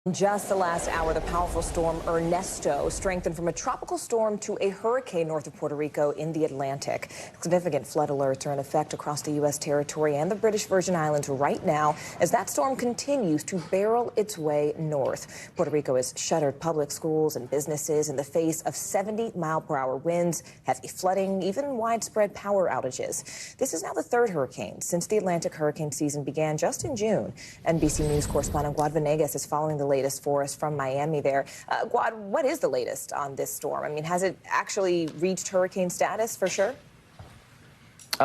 In just the last hour, the powerful storm Ernesto strengthened from a tropical storm to a hurricane north of Puerto Rico in the Atlantic. Significant flood alerts are in effect across the U.S. territory and the British Virgin Islands right now as that storm continues to barrel its way north. Puerto Rico has shuttered public schools and businesses in the face of 70-mile-per-hour winds, heavy flooding, even widespread power outages. This is now the third hurricane since the Atlantic hurricane season began just in June. NBC News correspondent Guad Venegas is following the latest for us from Miami there. Guad, what is the latest on this storm? I mean, has it actually reached hurricane status for sure?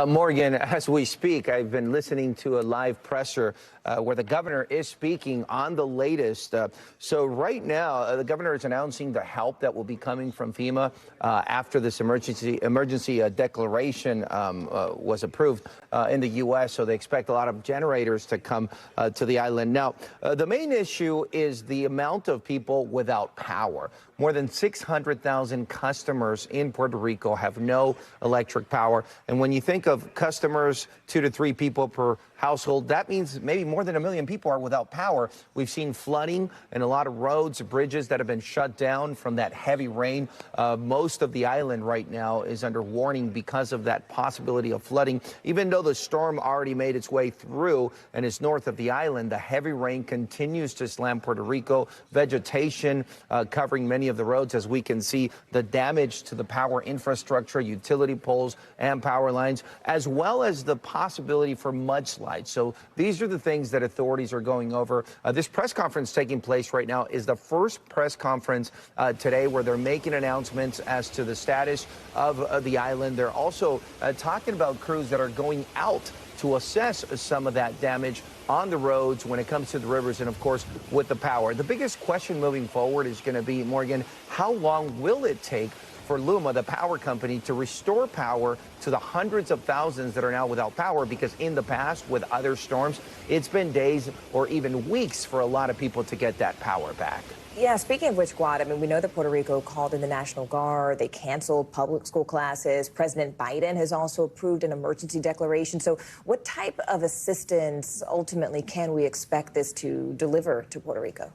Morgan, as we speak, I've been listening to a live presser where the governor is speaking on the latest. So right now, the governor is announcing the help that will be coming from FEMA after this emergency declaration was approved in the U.S. So they expect a lot of generators to come to the island. Now, the main issue is the amount of people without power. More than 600,000 customers in Puerto Rico have no electric power. And when you think of customers, 2 to 3 people per household, that means maybe more than 1 million people are without power. We've seen flooding and a lot of roads, bridges that have been shut down from that heavy rain. Most of the island right now is under warning because of that possibility of flooding. Even though the storm already made its way through and is north of the island, the heavy rain continues to slam Puerto Rico. Vegetation covering many of the roads, as we can see, the damage to the power infrastructure, utility poles and power lines, as well as the possibility for mudslides. So these are the things that authorities are going over. This press conference taking place right now is the first press conference today where they're making announcements as to the status of the island. They're also talking about crews that are going out to assess some of that damage on the roads when it comes to the rivers and, of course, with the power. The biggest question moving forward is going to be, Morgan, how long will it take for LUMA, the power company, to restore power to the hundreds of thousands that are now without power? Because in the past, with other storms, it's been days or even weeks for a lot of people to get that power back. Yeah, speaking of which, Guad, I mean, we know that Puerto Rico called in the National Guard. They canceled public school classes. President Biden has also approved an emergency declaration. So what type of assistance ultimately can we expect this to deliver to Puerto Rico?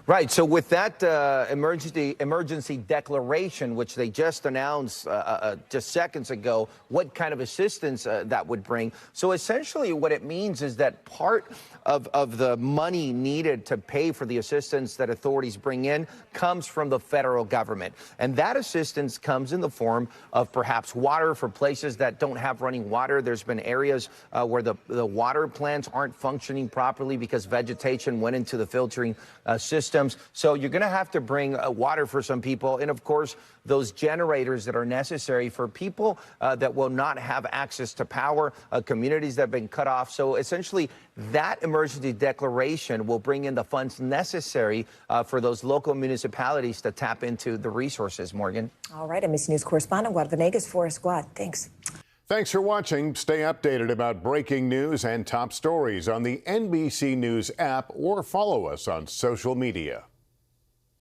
Right. So with that emergency declaration, which they just announced just seconds ago, what kind of assistance that would bring. So essentially what it means is that part of the money needed to pay for the assistance that authorities bring in comes from the federal government. And that assistance comes in the form of perhaps water for places that don't have running water. There's been areas where the water plants aren't functioning properly because vegetation went into the filtering system. So you're going to have to bring water for some people. And, of course, those generators that are necessary for people that will not have access to power, communities that have been cut off. So essentially, that emergency declaration will bring in the funds necessary for those local municipalities to tap into the resources, Morgan. All right. NBC News correspondent Guad Venegas for us. Guad, thanks. Thanks for watching. Stay updated about breaking news and top stories on the NBC News app or follow us on social media.